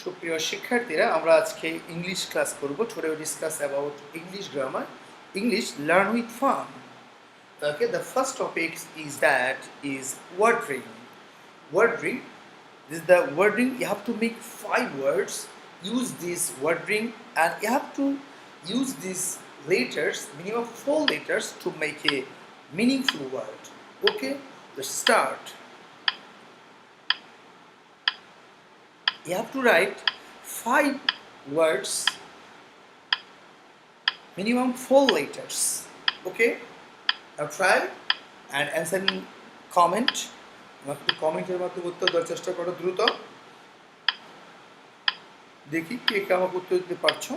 সুপ্রিয় শিক্ষার্থীরা, আমরা আজকে ইংলিশ ক্লাস করব। Today we discuss about English grammar, English learn with fun. Okay, the first topic is wording. Wording. This is the wording. You have to make 5 words. Use this wording, and you have to use these letters, minimum 4 letters, to make a meaningful word. Okay, let's start. You have to write 5 words, minimum 4 letters. Okay, now try and answer in comment. আমাকে কমেন্টের মাধ্যমে উত্তর দেওয়ার চেষ্টা করো দ্রুত। দেখি কে কে আমাকে উত্তর দিতে পারছো।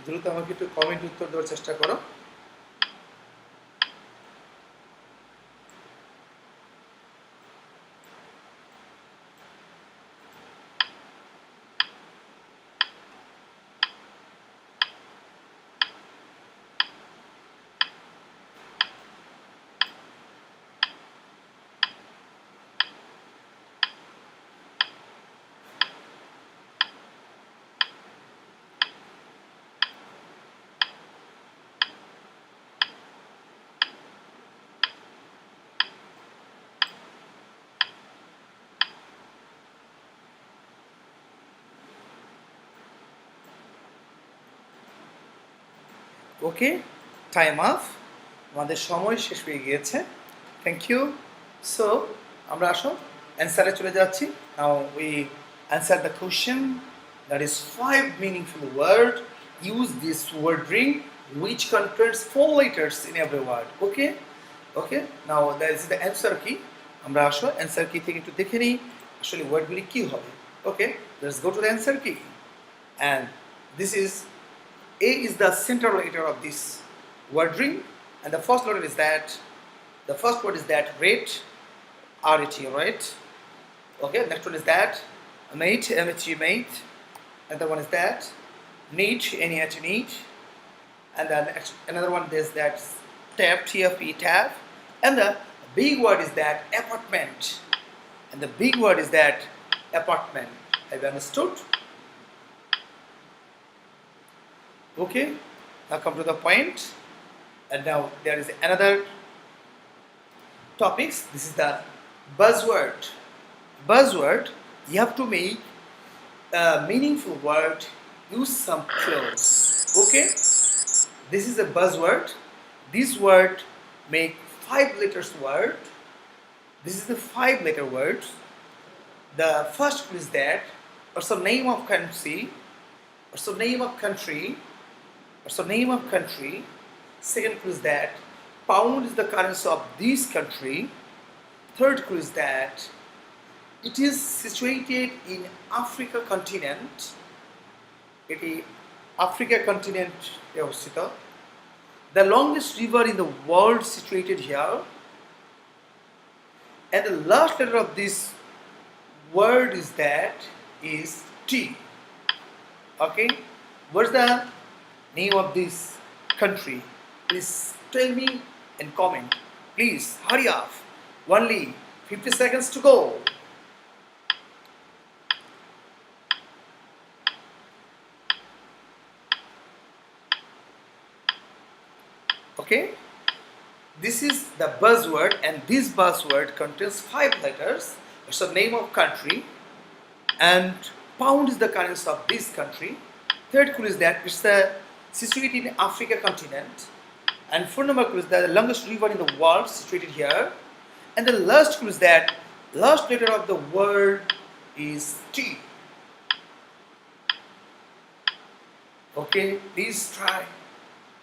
দ্রুত আমাকে একটু কমেন্ট উত্তর দেওয়ার চেষ্টা করো। ওকে, টাইম অফ, আমাদের সময় শেষ হয়ে গিয়েছে। Thank you. সো আমরা আসো অ্যান্সারে চলে যাচ্ছি। Now we answer the question, that is 5 meaningful word. Use this word ring which contains 4 letters in every word. Okay, okay, now that is the answer key. আমরা আসো অ্যান্সার কি থেকে একটু দেখে নিই আসলে ওয়ার্ডগুলি কি হবে। Okay, let's go to the answer কি, and this is A is the center letter of this word ring, and the first word is that red, R-E-T, right? Okay, next one is that mate, M-H-E, mate, and the one is that need, N-E-H, need, and then another one is that tab, T-F-E, tab, and the big word is that apartment, and the big word is that apartment. Have you understood? Okay, now come to the point, and now there is another topics. This is the buzzword. Buzzword, you have to make a meaningful word, use some clues. Okay, this is a buzzword. This word make 5 letters word. This is the 5 letter words. The first clue is that what's the name of country, what's the name of country. What's the name of country? Second clue is that pound is the currency of this country. Third clue is that it is situated in Africa continent. It is Africa continent. The longest river in the world situated here. And the last letter of this word is T. Okay, what's the name of this country? Please tell me and comment. Please hurry up. Only 50 seconds to go. Okay, this is the buzzword, and this buzzword contains 5 letters. It's the name of country, and pound is the currency of this country. Third clue is that it's the situated in Africa continent, and 4 number clue is that the longest river in the world situated here, and the last clue is that last letter of the word is T. Okay, please try.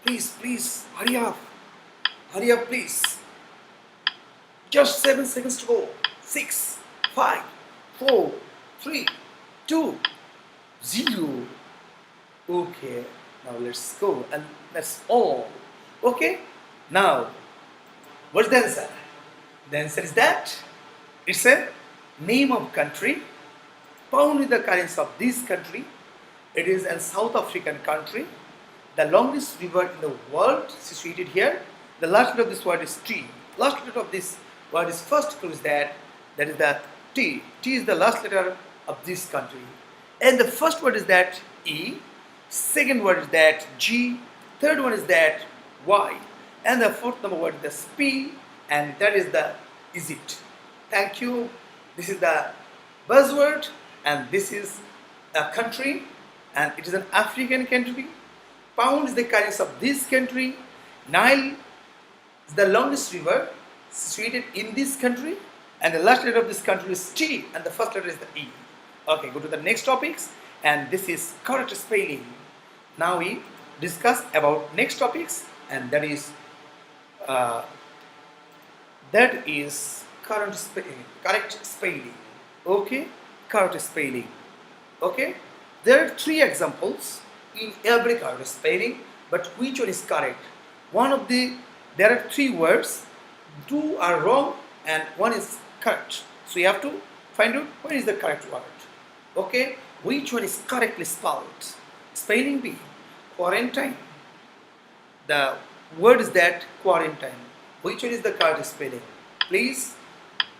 Please hurry up, please. Just 7 seconds to go. 6, 5, 4, 3, 2, 0. Okay, now let's go, and that's all. Okay, now what's the answer? The answer is that it's a name of country. Pound is the currency of this country. It is a South African country. The longest river in the world situated here. The last letter of this word is T. Last letter of this word is first clue is that is the T. T is the last letter of this country. And the first word is that E, second word is that G, third one is that Y, and the fourth number word is the P, and that is the Egypt. Thank you. This is the buzzword, and this is a country, and it is an African country. Pound is the currency of this country. Nile is the longest river situated in this country, and the last letter of this country is T, and the first letter is the E. Okay, go to the next topics, and this is correct spelling. Now we discuss about next topics, and that is correct spelling. Okay, correct spelling. Okay, there are three examples in every correct spelling, but which one is correct? There are three words, two are wrong and one is correct. So you have to find out what is the correct word. Okay, which one is correctly spelled? Spelling B, quarantine. The word is that quarantine. Which one is the correct spelling? Please,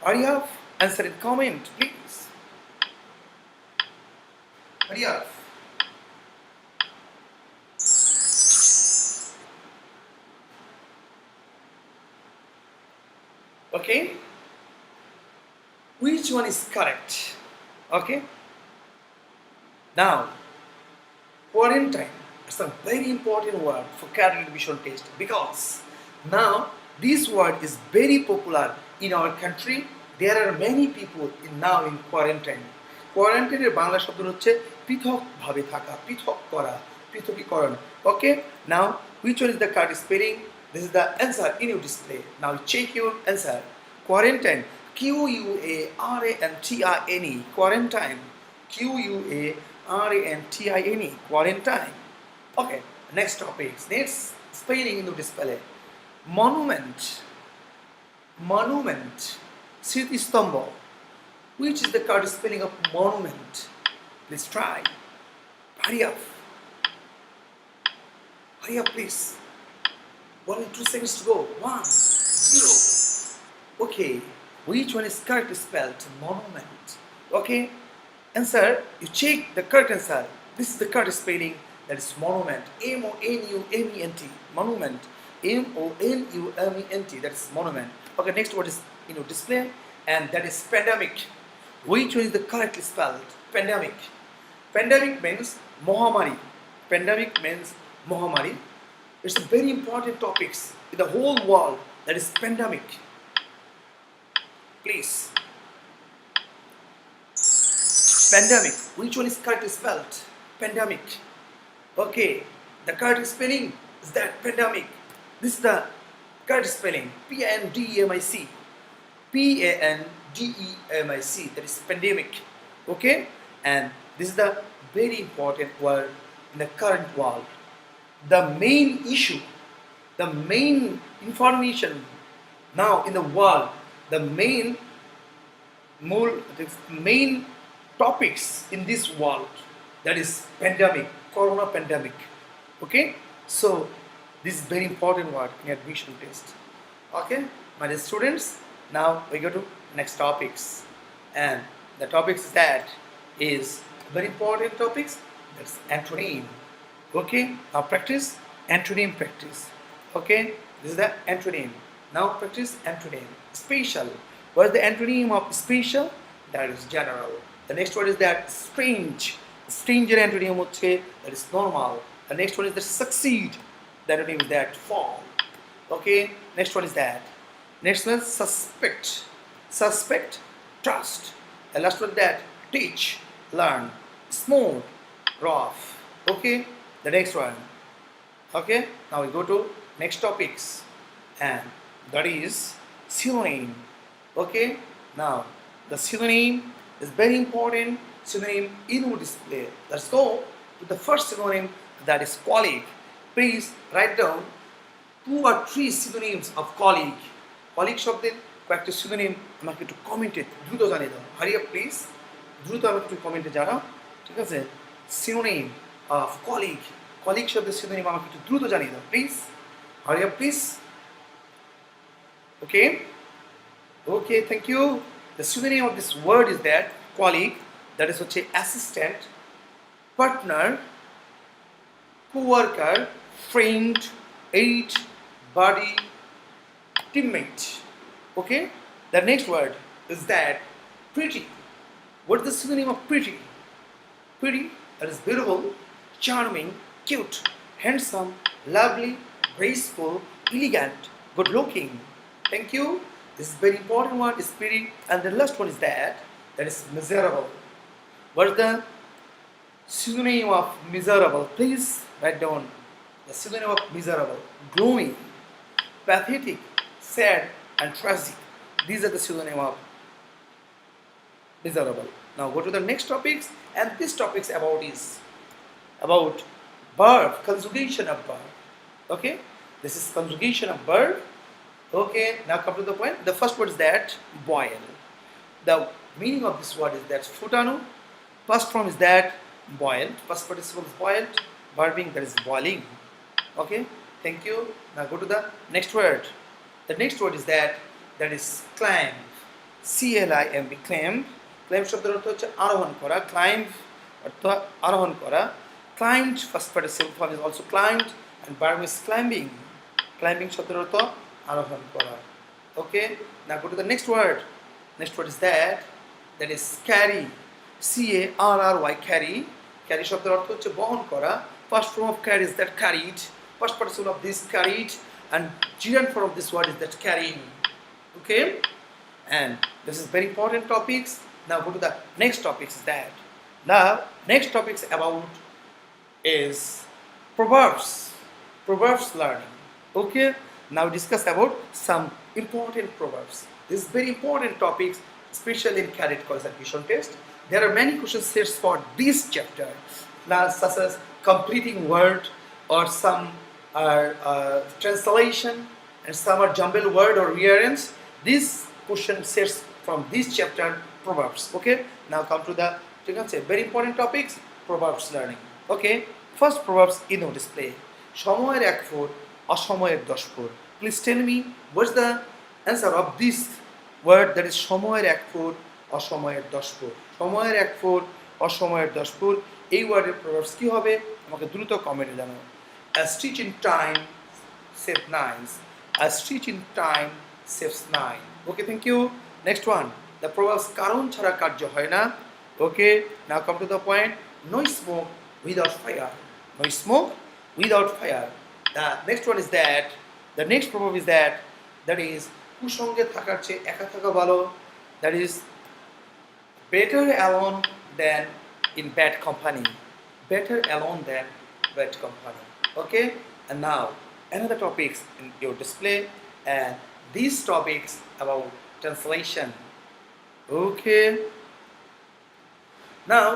hurry up, answer in comment, please. Hurry up. Okay, which one is correct? Okay, now quarantine is a very important word for cadet admission test, because now this word is very popular in our country. There are many people now in quarantine. Quarantine এর বাংলা শব্দ হচ্ছে পৃথক ভাবে থাকা, পৃথক করা, পৃথকীকরণ. Okay, now which one is the correct spelling? This is the answer in your display. Now check your answer. Quarantine, Q-U-A-R-A-N-T-I-N-E, quarantine, Q-U-A-R-A-N-T-I-N-E, quarantine. Okay, next topics. Next spelling in the display. Monument, monument, Sritistambo. Which is the correct spelling of monument? Let's try. Hurry up. Hurry up, please. 1 or 2 seconds to go. 1, 0. Okay, which one is correctly spelled? Monument. Okay, answer. You check the correct answer. This is the correct spelling. That is monument. M-O-N-U-M-E-N-T. Monument. M-O-N-U-M-E-N-T. That is monument. Okay, next word is in your display, and that is pandemic. Which one is the correctly spelled? Pandemic. Pandemic means Mohamari. Pandemic means Mohamari. It's a very important topics in the whole world. That is pandemic. Please. Pandemic. Which one is correctly spelled? Pandemic. Okay. The correct spelling is that pandemic. This is the correct spelling. P-A-N-D-E-M-I-C. P-A-N-D-E-M-I-C. That is pandemic. Okay. And this is the very important word in the current world. The main issue, the main information now in the world, the main topics in this world, that is pandemic, corona pandemic. Okay, so this is very important word in admission test. Okay, my dear students, now we go to next topics, and the topics that is very important topics. That's antonym. Okay, now practice antonym practice. Okay, this is the antonym. Now practice antonym. Special. What is the antonym of special? That is general. The next word is that strange. Stranger antonym হচ্ছে that is normal. The next one is the succeed. The antonym is that fall. Okay, next one is that. Next one is suspect. Suspect, trust. The last one is that teach, learn, smooth, rough. Okay, the next one. Okay, now we go to next topics, and that is synonym. Okay, now the synonym is very important. Synonym in your display. Let's go to the first synonym, that is colleague. Please write down 2 or 3 synonyms of colleague. Colleague শব্দের কয়েকটা synonym আমাকে একটু কমেন্টে দ্রুত জানিয়ে দাও. Hurry up please. দ্রুত আমাকে একটু কমেন্টে জানাও. ঠিক আছে? Synonym of colleague. Colleague শব্দের synonym আমাকে একটু দ্রুত জানিয়ে দাও. Please. Hurry up please. Okay. Okay, thank you. The synonym of this word is that colleague. That is হচ্ছে assistant, partner, co-worker, friend, aide, buddy, teammate. Okay, the next word is that pretty. What is the synonym of pretty? Pretty, that is beautiful, charming, cute, handsome, lovely, graceful, elegant, good looking. Thank you. This is very important one, is pretty. And the last one is that is miserable. What is the synonym of miserable? Please write down the synonym of miserable: gloomy, pathetic, sad, and tragic. These are the synonym of miserable. Now go to the next topics, and this topics about verb, conjugation of verb. Okay, this is conjugation of verb. Okay, now come to the point. The first word is that boil. The meaning of this word is that futano. Past form is that boiled. Past participle is boiled. Verb being that is boiling. Okay, thank you. Now go to the next word. The next word is that is climb. CLIMB, climb. Climb শব্দের অর্থ হচ্ছে আরোহণ করা। Climb অর্থ আরোহণ করা। Climbed, first participle form is also climbed, and verb is climbing. Climbing শব্দের অর্থ আরোহণ করা। Okay, now go to the next word. Next word is that is carry. CARRY, carry. Carry শব্দের অর্থ হচ্ছে বহন করা। First form of carry is that carried. First participle of this carried, and gerund form of this word is that carrying. Okay, and this is very important topics. Now go to the next topics. That the next topics about is Proverbs learning. Okay, now discuss about some important proverbs. This is very important topics, especially in Cadet College Admission Test. There are many question sets for this chapter, now such as completing word, or some are translation, and some are jumbled word or rearrange. These question sets from this chapter, Proverbs. Okay, now come to the very important topics, Proverbs learning. Okay, first Proverbs in the display. সময়ের এক foot, অসময়ের 10 foot. Please tell me what's the answer of this word, that is সময়ের এক foot, অসময়ের 10 foot. সময়ের এক foot, অসময়ের 10 foot. এই ওয়ার্ডের Proverbs কি হবে? আমাকে দ্রুত কমেন্টে জানাও. A stitch in time saves 9. A stitch in time saves 9. Okay, thank you. Next one. The Proverbs কারণ ছাড়া কার্য হয় না. Okay, now come to the point. No smoke without fire. No smoke without fire. The next one is the next proverb is that is কুসঙ্গে থাকার চেয়ে একা থাকা ভালো. That is better alone than in bad company. Better alone than bad company. Okay, and now another topics in your display, and these topics about translation. Okay, now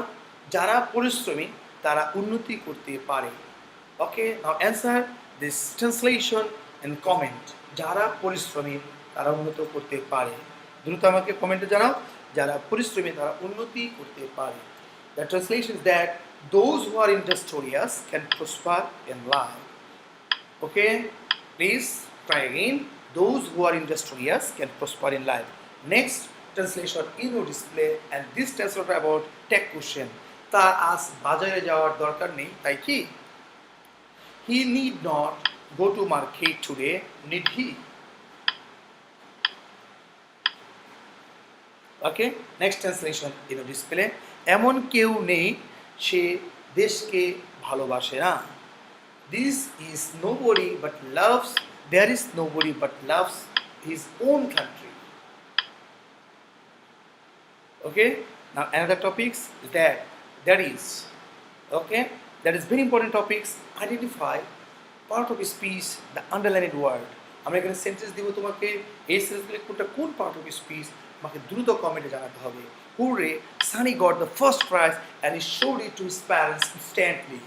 যারা পরিশ্রমী তারা উন্নতি করতে পারে. Okay, now answer this translation and comment. যারা পরিশ্রমী তারা উন্নতি করতে পারে. দ্রুত আমাকে কমেন্টে জানাও, যারা পরিশ্রমী তারা উন্নতি করতে পারে. The translation is that those who are industrious can prosper in life. Okay, please try again. Those who are industrious can prosper in life. Next translation in your display, and this translation about tech question. তার আজ বাজারে যাওয়ার দরকার নেই, তাই কি? He need not go to market today, need he? Okay, next translation in your display. এমন কেউ নেই সে দেশকে ভালোবাসে না. This is nobody but loves. There is nobody but loves his own country. Okay, now another topics is that is okay, that is very important topics. Identify part of speech, the underlined word. আমরা এখানে sentence দিব, তোমাকে এই সেন্টেন্সগুলো কোনটা কোন part of speech আমাকে দ্রুত কমেন্টে জানাতে হবে. Hooray, Sunny got the first prize and he showed it to his parents instantly.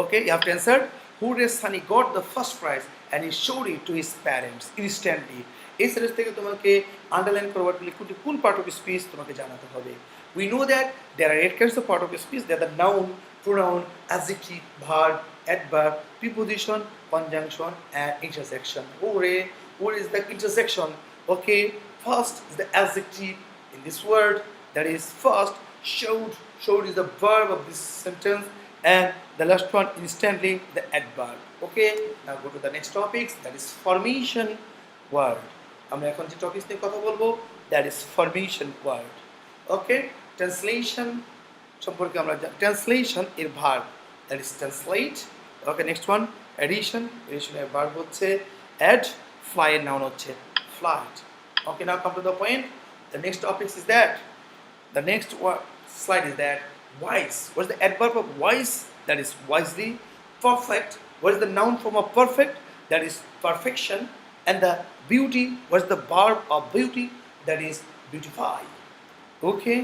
Okay, you have to answer. Hooray, Sunny got the first prize and he showed it to his parents instantly. এই sentence থেকে তোমাকে underline করবারগুলি কোন part of speech তোমাকে জানাতে হবে. We know that there are 8 kinds of part of speech. They are the noun, pronoun, adjective, verb, adverb, preposition, conjunction, and intersection. Hooray! What is the intersection? Okay, first is the adjective in this word. That is first, showed, Showed is the verb of this sentence, and the last one instantly the adverb. Okay, now go to the next topics, that is formation word. আমরা এখন যে topics নিয়ে কথা বলবো, that is formation word. Okay, translation সম্পর্কে আমরা translation এর verb, that is translate. Okay, next one addition এর verb হচ্ছে add, fly এর noun হচ্ছে flight. Okay, now come to the point. The next topic is that the next slide is that wise. What is the adverb of wise? That is wisely. Perfect. What is the noun form of perfect? That is perfection. And the beauty. What is the verb of beauty? That is beautify. Okay.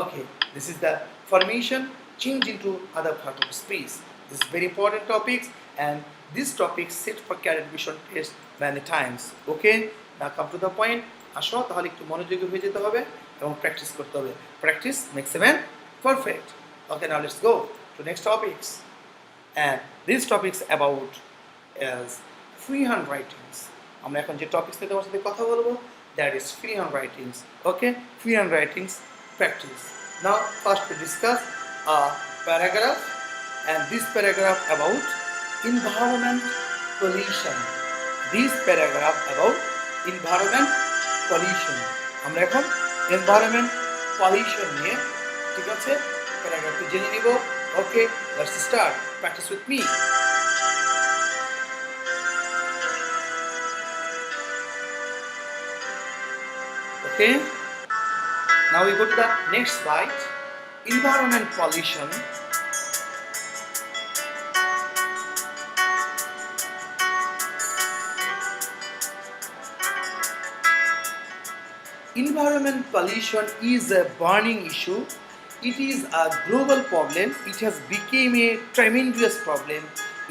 Okay. This is the formation change into other part of speech. This is very important topics, and this topic sit for cadet admission test many times. Okay. Now come to the point. আসো তাহলে একটু মনোযোগী হয়ে যেতে হবে এবং practice করতে হবে. Practice makes a man perfect. Okay, now let's go to next topics. And these topics about is freehand writings. আমরা এখন যে টপিকস নিয়ে তোমার সাথে কথা বলবো, that is freehand writings. Okay, freehand writings practice. Now first we discuss a paragraph, and this paragraph about environment pollution. This paragraph about environment pollution. আমরা এখন environment pollution নিয়ে ঠিক আছে প্যারাগ্রাফটি জেনে নিব. Okay, let's start. Practice with me. Okay, now we go to the next slide. Environment pollution. Environment pollution is a burning issue. It is a global problem. It has become a tremendous problem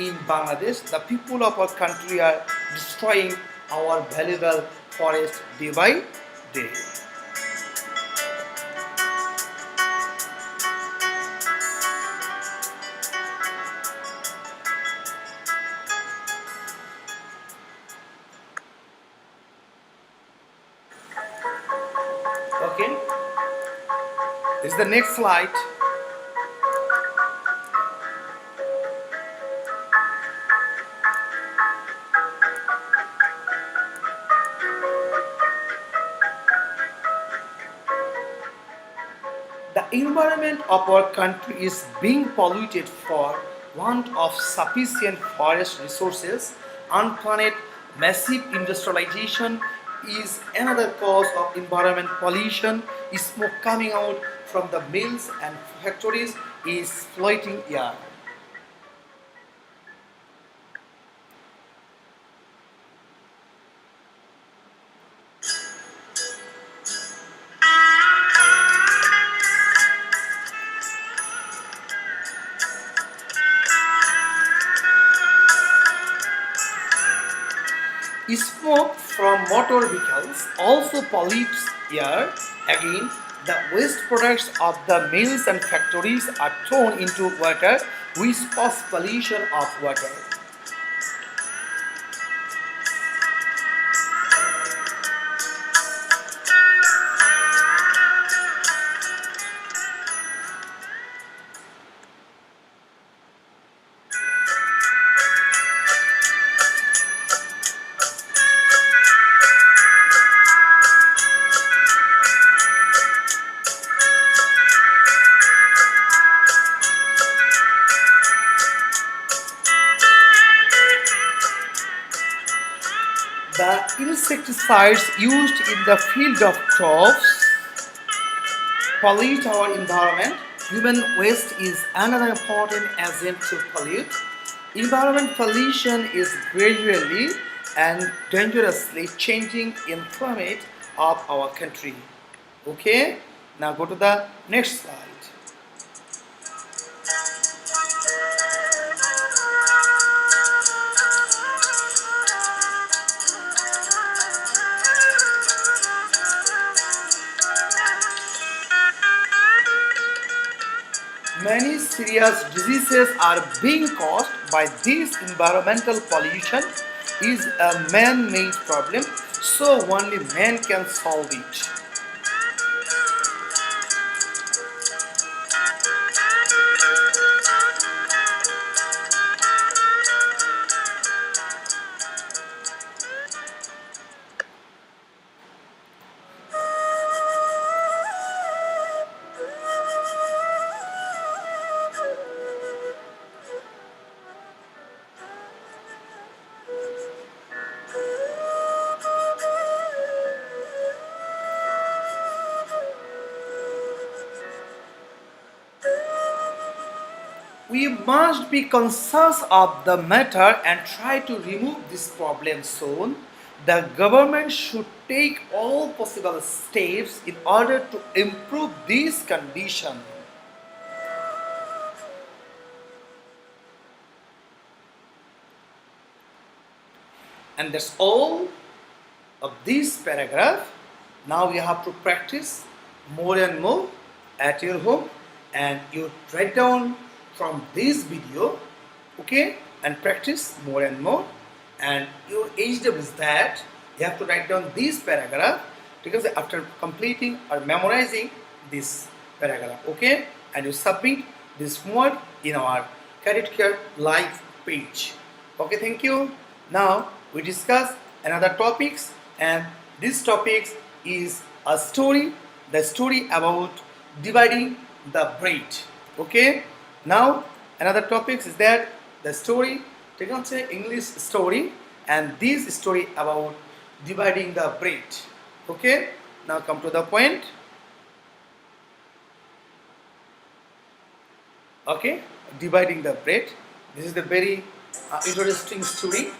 in Bangladesh. The people of our country are destroying our valuable forest day by day. Okay, this is the next slide. The environment of our country is being polluted for want of sufficient forest resources. Unplanned massive industrialization is another cause of environment pollution. Smoke coming out from the mills and factories is polluting air. Smoke from motor vehicles also pollutes air. Again, the waste products of the mills and factories are thrown into water, which cause pollution of water. The insecticides used in the field of crops pollute our environment. Human waste is another important agent to pollute. Environment pollution is gradually and dangerously changing in climate of our country. Okay, now go to the next slide. Many serious diseases are being caused by this environmental pollution. Is a man-made problem, so only man can solve it. must be conscious of the matter and try to remove this problem soon. The government should take all possible steps in order to improve this condition. And that's all of this paragraph. Now you have to practice more and more at your home, and you write down from this video, okay, and practice more and more. And your HW is that you have to write down this paragraph, because after completing or memorizing this paragraph, okay, and you submit this homework in our Cadet Care live page. Okay, thank you. Now we discuss another topics, and this topic is a story, the story about dividing the bread. Okay, now another topic is that the story, they can say English story, and this story about dividing the bread. Okay, now come to the point. Okay, dividing the bread. This is the very interesting story.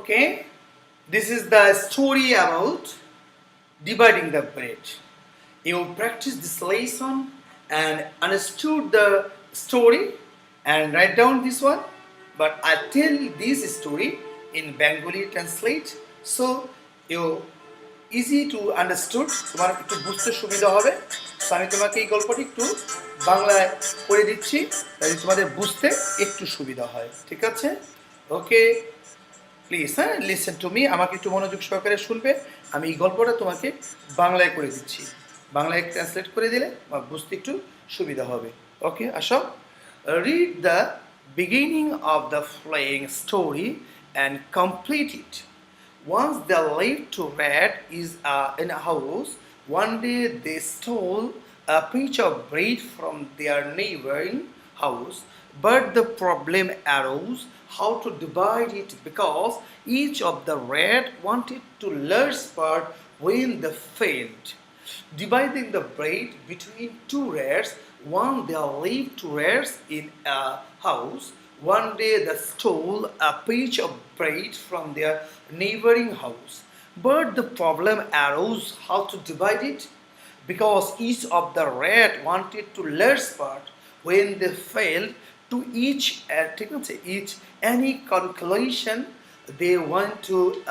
Okay, this is the story about dividing the bread. You practice this lesson and understood the story and write down this one, but I tell this story in Bengali translate, so you easy to understood, তোমার একটু বুঝতে সুবিধা হবে। তো আমি তোমাকে এই গল্পটি একটু বাংলায় পড়ে দিচ্ছি, তাহলে তোমাদের বুঝতে একটু সুবিধা হয়, ঠিক আছে? ওকে, প্লিজ লিসেন টু মি, আমাকে একটু মনোযোগ সহকারে শুনবে। আমি এই গল্পটা তোমাকে বাংলায় করে দিচ্ছি, বাংলায় ট্রান্সলেট করে দিলে আমার বুঝতে একটু সুবিধা হবে। ওকে, আসো, read the beginning of the following story and complete it. Once they lived to rat is in a house. One day they stole a pinch of bread from their neighboring house, but the problem arose how to divide it, because each of the rat wanted to learn part when they failed. Dividing the bread between two rats, one they lived two rats in a house. One day they stole a pinch of bread from their neighboring house, but the problem arose how to divide it, because each of the rat wanted to learn part when they failed to each any calculation they want to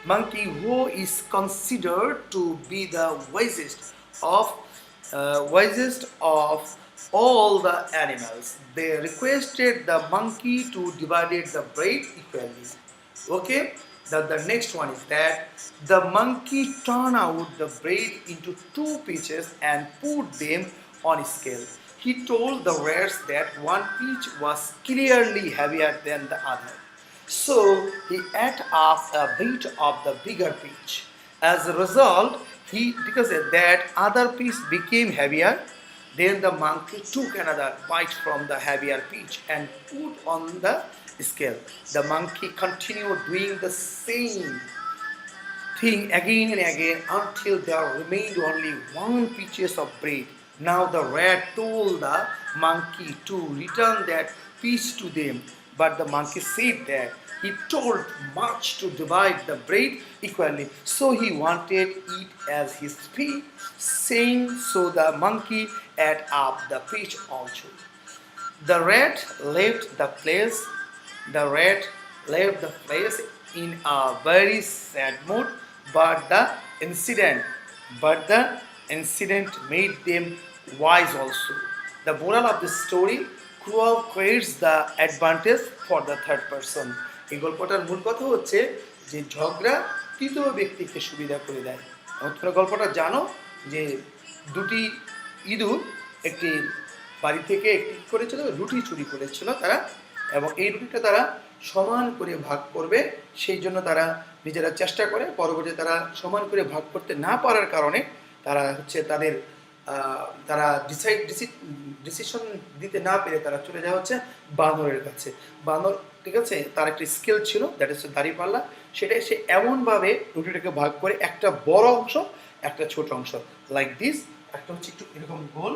monkey who is considered to be the wisest of all the animals. They requested the monkey to divide the bread equally. Okay, the next one is that the monkey turned out the bread into two pieces and put them on a scale. He told the rats that one piece was clearly heavier than the other. So he ate up a bit of the bigger piece. As a result, because that other piece became heavier, then the monkey took another bite from the heavier piece and put on the scale. The monkey continued doing the same thing again and again until there remained only one piece of bread. Now the rat told the monkey to return that piece to them, but the monkey said that he told much to divide the bread equally, so he wanted it as his fee, saying so the monkey ate up the piece also. The rat left the place. The rat left the place in a very sad mood, but the incident made them wise also. The moral of the story: cruel creates the advantage for the third person. এই গল্পটার মূল কথা হচ্ছে যে ঝগড়া তৃতীয় ব্যক্তিকে সুবিধা করে দেয়। তোমরা গল্পটা জানো যে দুটি ইঁদুর একটি বাড়ি থেকে একটি করেছিল, রুটি চুরি করেছিল তারা, এবং এই রুটিটা তারা সমান করে ভাগ করবে সেই জন্য তারা নিজেরা চেষ্টা করে। পরবর্তীতে তারা সমান করে ভাগ করতে না পারার কারণে তারা তারা ডিসিশন দিতে না পেরে তারা চলে যাওয়া হচ্ছে বানরের কাছে। বানর, ঠিক আছে, তার একটা স্কিল ছিল, দ্যাট ইজ দাঁড়িপাল্লা। সেটাই সে এমনভাবে রুটিটাকে ভাগ করে একটা বড় অংশ, একটা ছোট অংশ, লাইক দিস, একটা হচ্ছে একটু এরকম গোল,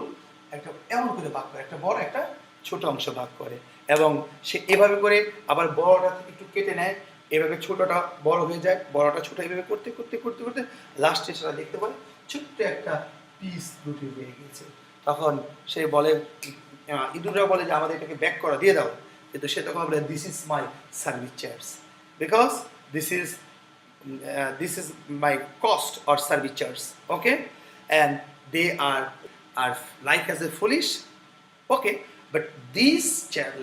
একটা এমন করে ভাগ করে, একটা বড় একটা ছোট অংশ ভাগ করে, এবং সে এভাবে করে আবার বড়টা থেকে একটু কেটে নেয়, এভাবে ছোটটা বড় হয়ে যায়, বড়টা ছোট, এভাবে করতে করতে করতে করতে লাস্টে সেটা দেখতে পারে ছোট্ট একটা পিস রুটি হয়ে গেছে। তখন সে বলে, ইঁদুররা বলে যে আমাদের এটাকে ব্যাক করা দিয়ে দাও, কিন্তু সে তখন বলে this is my service charge, because this is my cost or service charge. Okay, and they are like as a foolish. Okay, but this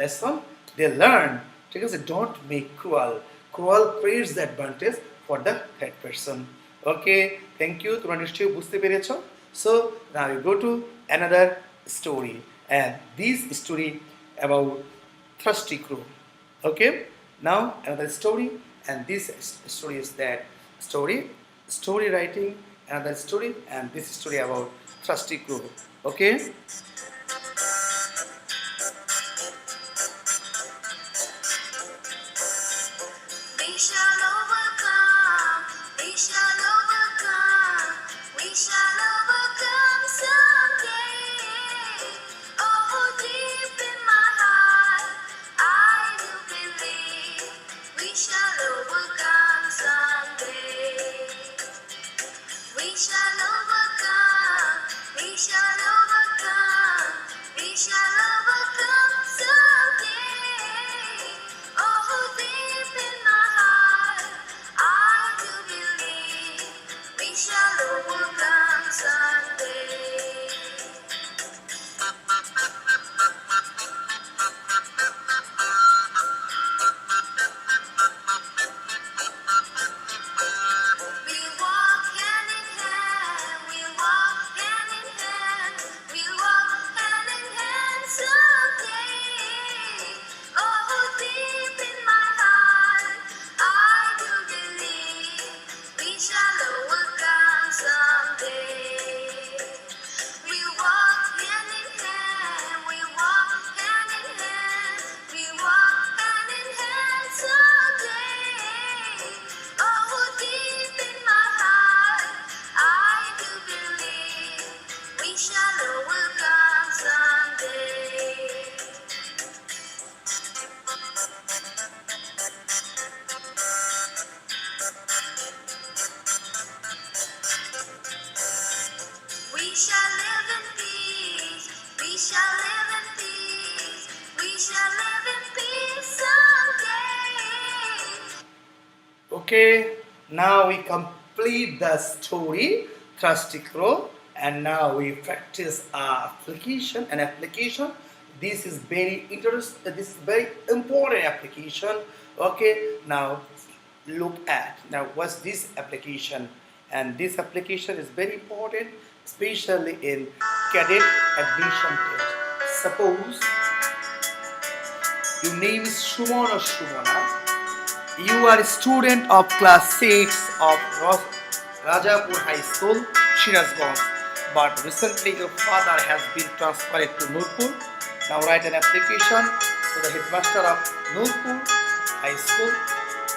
lesson they learn, ঠিক আছে, don't make cruel creates the advantage for the third person. Okay, thank you, তোমরা নিশ্চয়ই বুঝতে পেরেছো। So now we go to another story, and this story about thirsty crow. Okay, now another story, and this story is that story writing, another story, and this story about thirsty crow. Okay. Okay, now we complete the story, Thirsty Crow, and now we practice an application. This is very interesting, this is very important application. Okay, now look at, now what's this application? And this application is very important, especially in cadet admission test. Suppose your name is Shumon or Shumona. You are a student of class 6 of Rajapur High School, Shirazganj. But recently your father has been transferred to Mirpur. Now write an application to the headmaster of Mirpur High School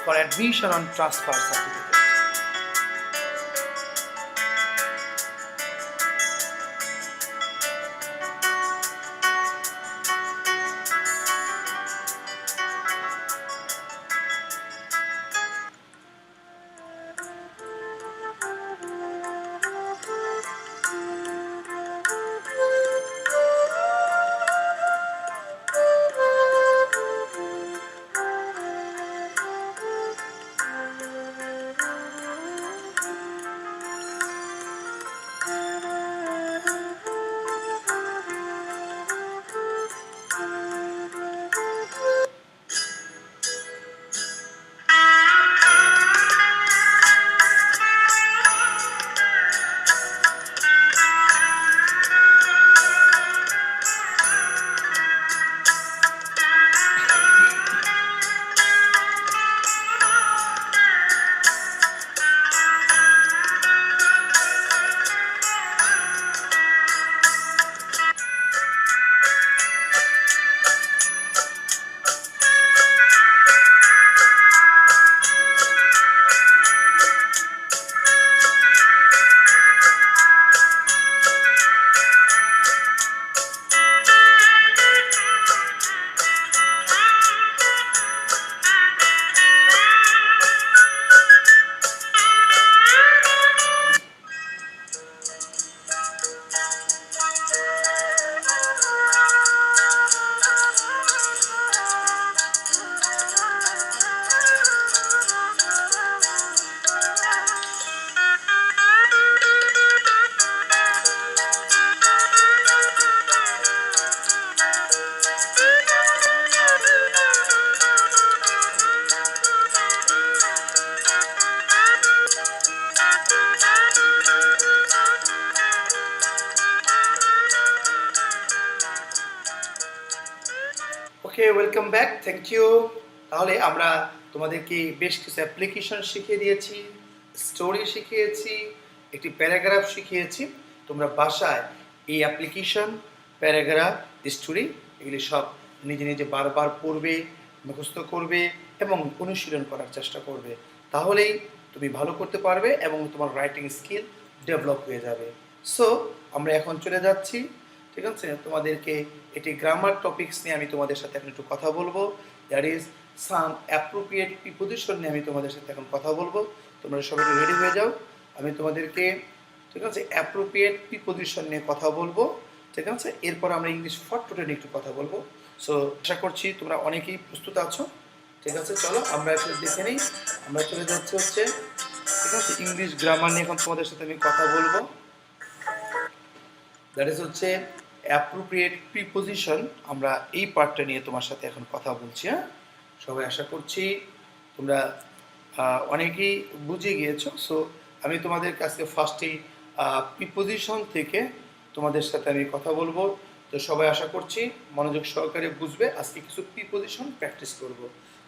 for admission on transfer certificate. Okay, welcome back, thank you. তাহলে আমরা তোমাদেরকে বেশ কিছু application শিখিয়ে দিয়েছি, story শিখিয়েছি, একটি paragraph শিখিয়েছি। তোমরা বাসায় এই অ্যাপ্লিকেশন, প্যারাগ্রাফ, স্টোরি এগুলি সব নিজে নিজে বারবার পড়বে, মুখস্থ করবে এবং অনুশীলন করার চেষ্টা করবে। তাহলেই তুমি ভালো করতে পারবে এবং তোমার রাইটিং স্কিল ডেভেলপ হয়ে যাবে। সো আমরা এখন চলে যাচ্ছি, ঠিক আছে? তোমাদেরকে এটি গ্রামার টপিকস নিয়ে আমি তোমাদের সাথে এখন একটু কথা বলবো। That is some appropriate preposition নিয়ে আমি তোমাদের সাথে এখন কথা বলবো। তোমরা সবাই রেডি হয়ে যাও। আমি তোমাদেরকে, ঠিক আছে, অ্যাপ্রোপ্রিয়েট প্রিপোজিশন নিয়ে কথা বলবো, ঠিক আছে? এরপর আমরা ইংলিশ ফর টুডে নিয়ে একটু কথা বলবো। সো আশা করছি তোমরা অনেকেই প্রস্তুত আছো, ঠিক আছে? চলো আমরা একটু দেখে নিই। আমরা চলে যাচ্ছি হচ্ছে, ঠিক আছে, ইংলিশ গ্রামার নিয়ে এখন তোমাদের সাথে আমি কথা বলবো। দ্যাট ইজ হচ্ছে অ্যাপ্রোপ্রিয়েট প্রিপোজিশন। আমরা এই পার্টটা নিয়ে তোমার সাথে এখন কথা বলছি। হ্যাঁ, সবাই আশা করছি তোমরা অনেকেই বুঝে গিয়েছো। সো আমি তোমাদের কাছে ফার্স্টেই প্রিপোজিশন থেকে তোমাদের সাথে আমি কথা বলবো। তো সবাই আশা করছি মনোযোগ সহকারে বুঝবে। আজকে কিছু প্রিপোজিশন প্র্যাকটিস করব।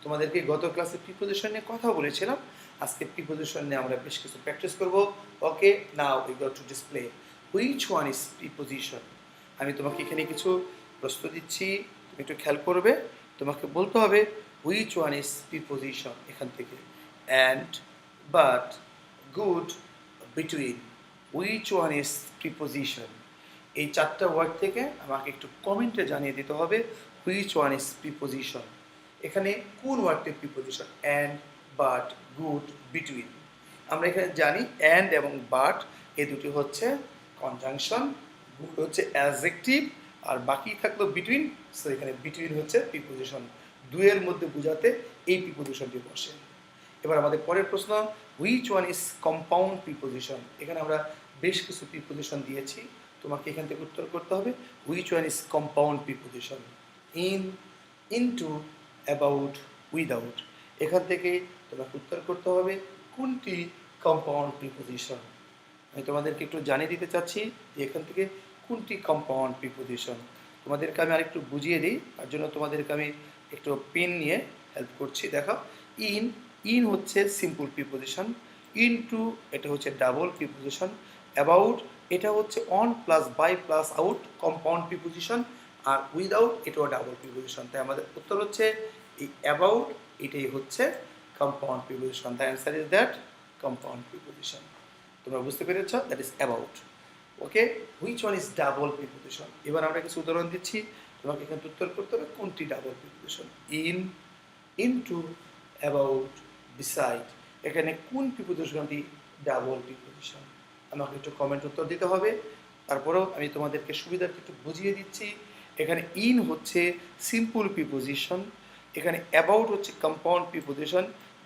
তোমাদেরকে গত ক্লাসে প্রিপোজিশন নিয়ে কথা বলেছিলাম, আজকে প্রিপোজিশন নিয়ে আমরা বেশ কিছু প্র্যাকটিস করব। Okay, now we go to display which one is preposition. আমি তোমাকে এখানে কিছু প্রশ্ন দিচ্ছি, তুমি একটু খেয়াল করবে। তোমাকে বলতে হবে হুইচ ওয়ান ইজ প্রিপোজিশন। এখান থেকে and, but, good, between, which one is preposition. এই চারটা ওয়ার্ড থেকে আমাকে একটু কমেন্টে জানিয়ে দিতে হবে হুইচ ওয়ান ইজ প্রিপোজিশন। এখানে কোন ওয়ার্ডটি preposition? And, but, good, between. আমরা এখানে জানি অ্যান্ড এবং বাট এই দুটি হচ্ছে কনজাংশন, গুড হচ্ছে অ্যাডজেক্টিভ, আর বাকি থাকলো বিটুইন। সো এখানে বিটুইন হচ্ছে প্রিপোজিশন। দুয়ের মধ্যে বোঝাতে এই প্রিপোজিশনটি বসে। এবার আমাদের পরের প্রশ্ন, which one is compound preposition. এখানে আমরা বেশ কিছু প্রিপোজিশন দিয়েছি, তোমাকে এখান থেকে উত্তর করতে হবে which one is compound preposition. In, into, about, without. এখান থেকে তোমাকে উত্তর করতে হবে কোনটি কম্পাউন্ড প্রিপোজিশন। আমি তোমাদেরকে একটু জানিয়ে দিতে চাচ্ছি যে এখান থেকে কোনটি কম্পাউন্ড প্রিপোজিশন। তোমাদেরকে আমি আরেকটু বুঝিয়ে দিই, তার জন্য তোমাদেরকে আমি একটু পেন নিয়ে হেল্প করছি। দেখো, ইন, ইন হচ্ছে সিম্পল প্রিপোজিশন, ইনটু এটা হচ্ছে ডাবল প্রিপোজিশন, অ্যাবাউট এটা হচ্ছে on plus by plus out compound preposition, আর উইদাউট এটাও ডাবল প্রিপোজিশন। তাই আমাদের উত্তর হচ্ছে এই অ্যাবাউট, এটাই হচ্ছে compound preposition. The answer is that compound preposition. তোমরা বুঝতে পেরেছ, that is about. Okay, which one is double preposition. এবার আমরা কিছু উদাহরণ দিচ্ছি, তোমাকে এখানে উত্তর করতে হবে কোনটি double preposition. In, into, about, beside. এখানে কোন প্রিপোজিশনটি ডাবল প্রিপোজিশন আমাকে একটু কমেন্ট উত্তর দিতে হবে। তারপরেও আমি তোমাদেরকে সুবিধার্থে একটু বুঝিয়ে দিচ্ছি। এখানে ইন হচ্ছে সিম্পল প্রিপোজিশন, এখানে অ্যাবাউট হচ্ছে compound preposition,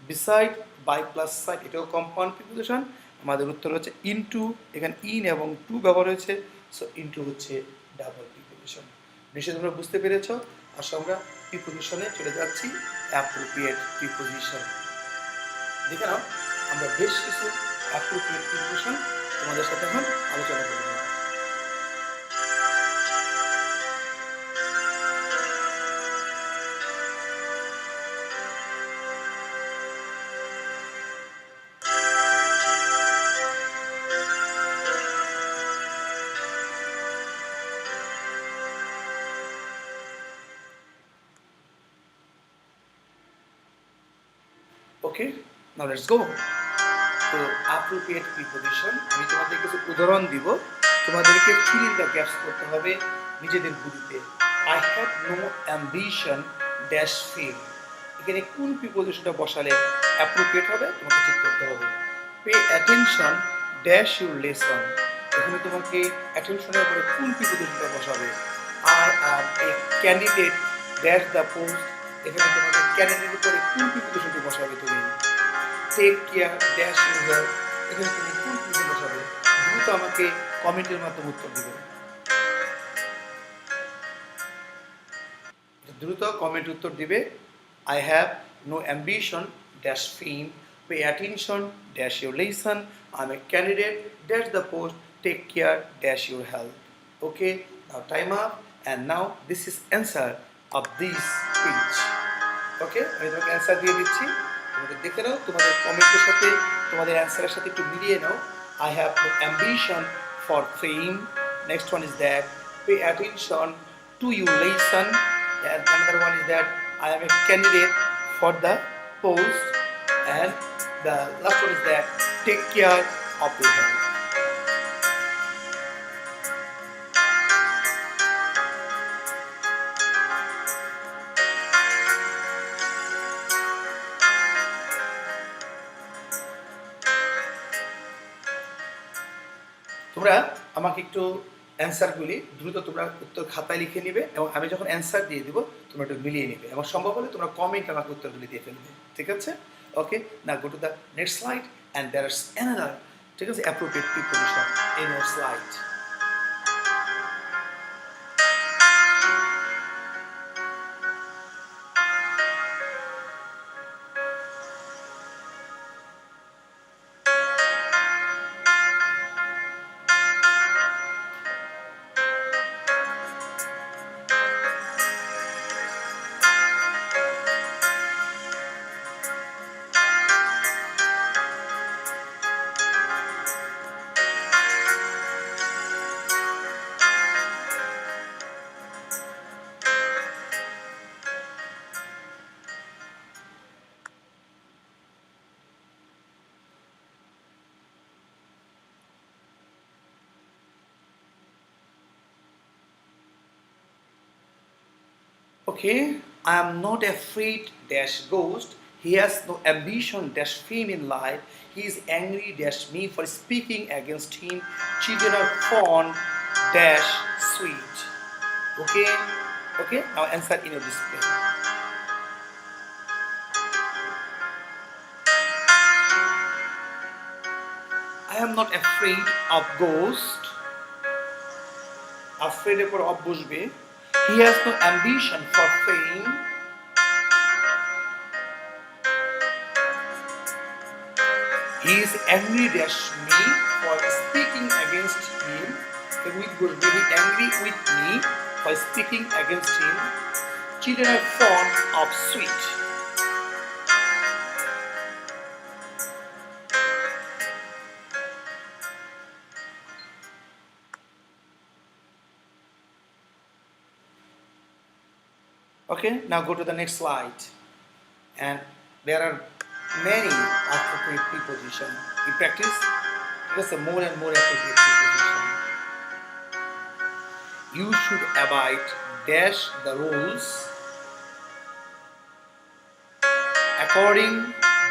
beside by plus side এটাও কম্পাউন্ড প্রিপোজিশন। আমাদের উত্তর হচ্ছে ইনটু, এখানে ইন এবং টু ব্যবহার হয়েছে, সো ইনটু হচ্ছে ডাবল প্রিপোজিশন। নিশ্চয়ই তোমরা বুঝতে পেরেছ। আসলে আমরা প্রিপোজিশনে চলে যাচ্ছি, অ্যাপ্রোপ্রিয়েট প্রিপোজিশন। দেখে নাও, আমরা বেশ কিছু অ্যাপ্রোপ্রিয়েট প্রিপোজিশন তোমাদের সাথে এখন আলোচনা করব। Okay, now let's go. তো অ্যাপ্রোপ্রিয়েট প্রিপোজিশন, আমি তোমাদের কিছু উদাহরণ দিব, তোমাদেরকে ফিল ইন দ্য গ্যাপস করতে হবে নিজেদের বুদ্ধিতে। I have no ambition dash fill. এখানে কোন প্রিপোজিশনটা বসালে অ্যাপ্রোপ্রিয়েট হবে তোমাকে ঠিক করতে হবে। Pay attention dash your lesson. এখানে তোমাকে অ্যাটেনশনের উপরে কোন প্রিপোজিশনটা বসাবে। I am a candidate dash the post. এখানে তোমাকে ক্যান্ডিডেটের উপরে কোন প্রিপোজিশনটি বসাবে তুমি। Take care dash user. এখানে তুমি কোন কিছু বসাবে। দ্রুত আমাকে কমেন্টের মাধ্যমে উত্তর দিবে, দ্রুত কমেন্ট উত্তর দিবে। I have no ambition dash fame. Pay attention dash your lesson. I am a candidate dash the post. Take care dash your health. Okay, now time up, and now this is answer of this speech. Okay, আমি তোমাকে answer দিয়ে দিচ্ছি, তোমাদের দেখে নাও, তোমাদের কমেন্টের সাথে তোমাদের অ্যান্সারের সাথে একটু মিলিয়ে নাও। I have no ambition for fame. Next one is that pay attention to your lesson. And another one is that I am a candidate for the post, and the last one is that take care of your health. তোমরা আমাকে একটু অ্যান্সারগুলি দ্রুত তোমরা উত্তর খাতায় লিখে নেবে, এবং আমি যখন অ্যান্সার দিয়ে দিব তোমরা একটু মিলিয়ে নেবে, এবং সম্ভব হলে তোমরা কমেন্ট আমাকে উত্তরগুলি দিয়ে ফেলবে। ঠিক আছে? ওকে, না go to the next slide, and there is another, ঠিক আছে, appropriate preposition in your slide. Okay, I am not afraid dash ghost. He has no ambition dash fame in life. He is angry dash me for speaking against him. Children are fond dash sweet. Okay, okay. Now answer in your display. am not afraid of ghost. Afraid এর পর of বসবে. He has no ambition for fame. He is angry dash me for speaking against him. With bosbe, he angry with me for speaking against him. Children are fond of sweet. Okay, now go to the next slide. And there are many appropriate preposition. You practice, just more and more appropriate preposition. You should abide dash the rules according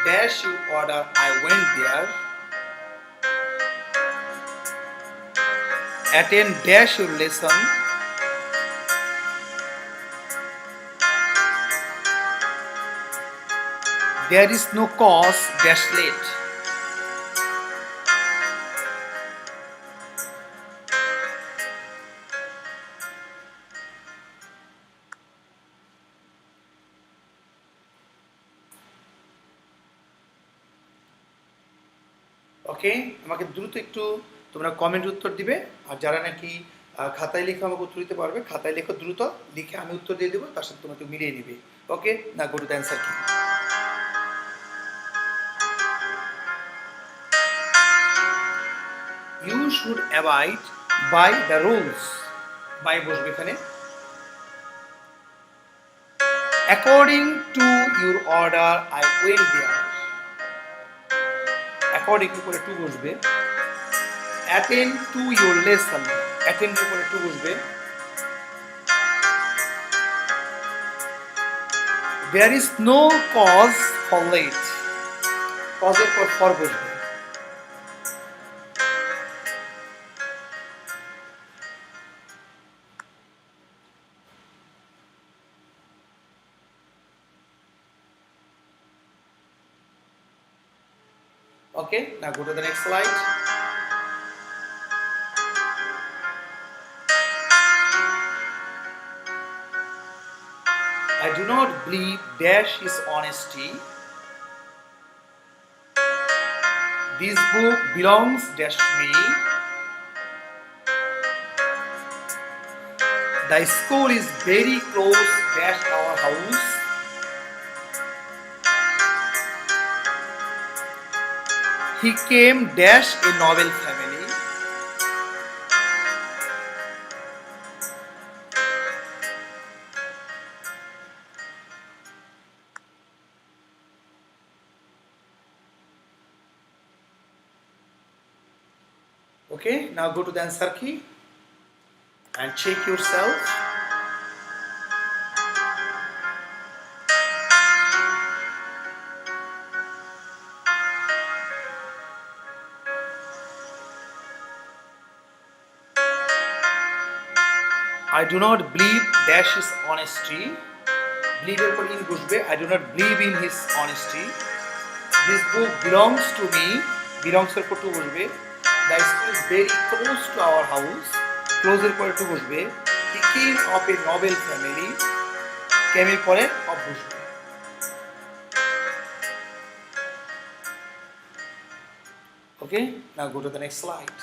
dash your order. I went there. Attend dash your lesson. There is no cause dash late. ওকে, আমাকে দ্রুত একটু তোমরা comment উত্তর দিবে, আর যারা নাকি খাতায় লিখে আমাকে উত্তর দিতে পারবে, খাতায় লেখো, দ্রুত লিখে আমি উত্তর দিয়ে দেবো, তার সাথে তোমাকে মিলিয়ে নিবে। ওকে, না গো টু দ্য অ্যান্সার কি? You should abide by the rules. By বসবে এখানে। According to your order, I went there. According to পরে to বসবে। Attend to your lesson. Attend to পরে to বসবে। There is no cause for late. Cause এর পর for বসবে। Okay, now go to the next slide. I do not believe dash is honesty. This book belongs dash me. The school is very close dash our house. He came dash a noble family. Okay, now go to the answer key and check yourself. I do not believe dash is honesty. Believe এর পর in বসবে। I do not believe in his honesty. This book belongs to me. Belongs এর পর to বসবে। The school is very close to our house. Close এর পরে to বসবে। He came of a noble family. Came এর পরে of বসবে। Okay, now go to the next slide.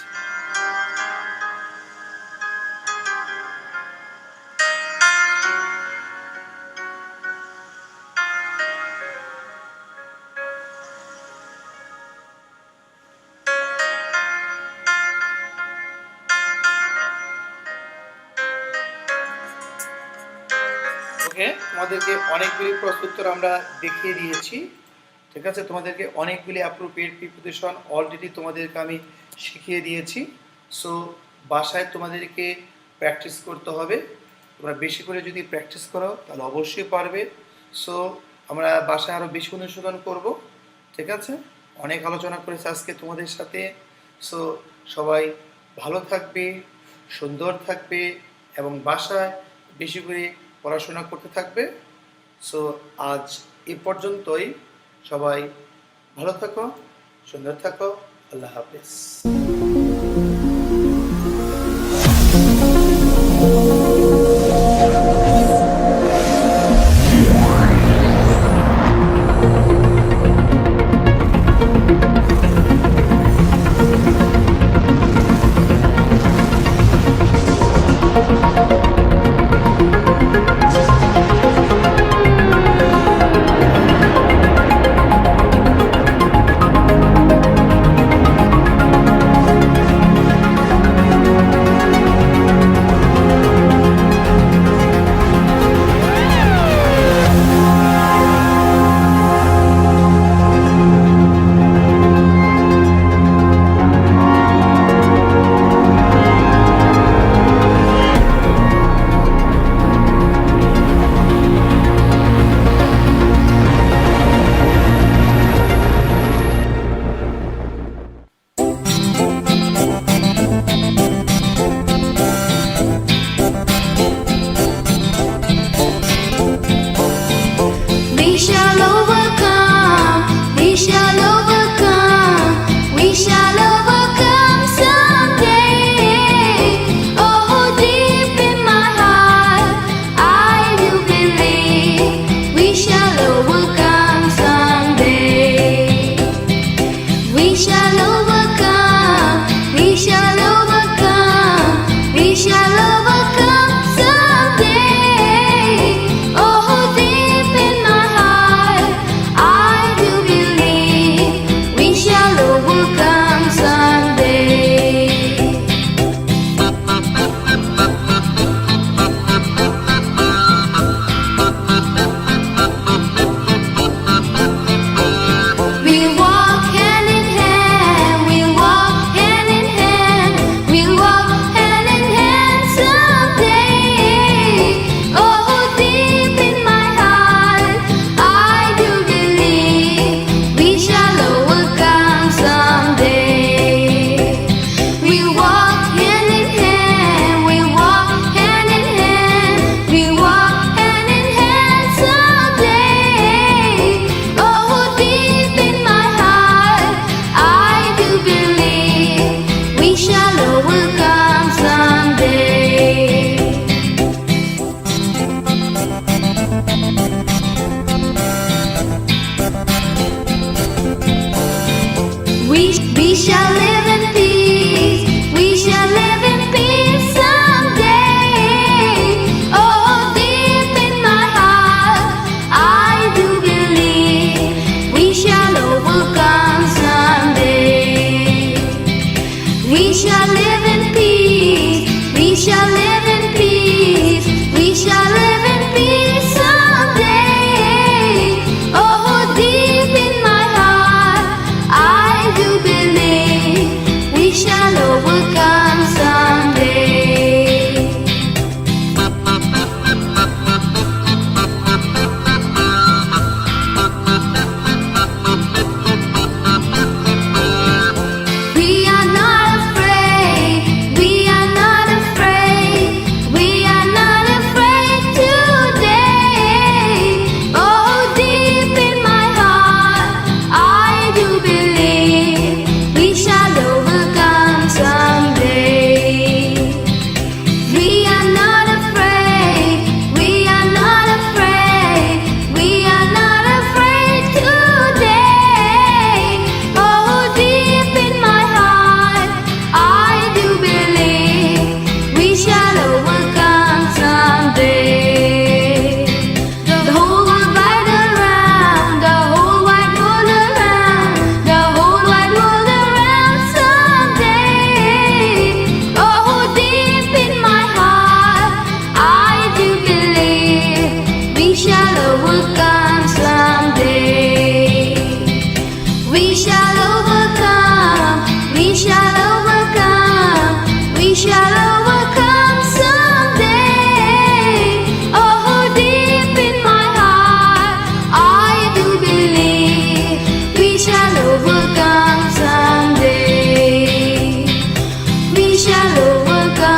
ওকে, তোমাদেরকে অনেকগুলি প্রশ্নোত্তর আমরা দেখিয়ে দিয়েছি। ঠিক আছে, তোমাদেরকে অনেকগুলি অ্যাপ্রোপ্রিয়েট প্রিপোজিশন অলরেডি তোমাদেরকে আমি শিখিয়ে দিয়েছি। সো বাসায় তোমাদেরকে প্র্যাকটিস করতে হবে। তোমরা বেশি করে যদি প্র্যাকটিস করো তাহলে অবশ্যই পারবে। সো আমরা বাসায় আরও বেশি অনুশীলন করব। ঠিক আছে, অনেক আলোচনা করেছি আজকে তোমাদের সাথে। সো সবাই ভালো থাকবে, সুন্দর থাকবে এবং বাসায় বেশি করে পড়াশোনা করতে থাকবে। সো আজ এ পর্যন্তই। সবাই ভালো থাকো, সুন্দর থাকো। আল্লাহ হাফেজ। We shall live.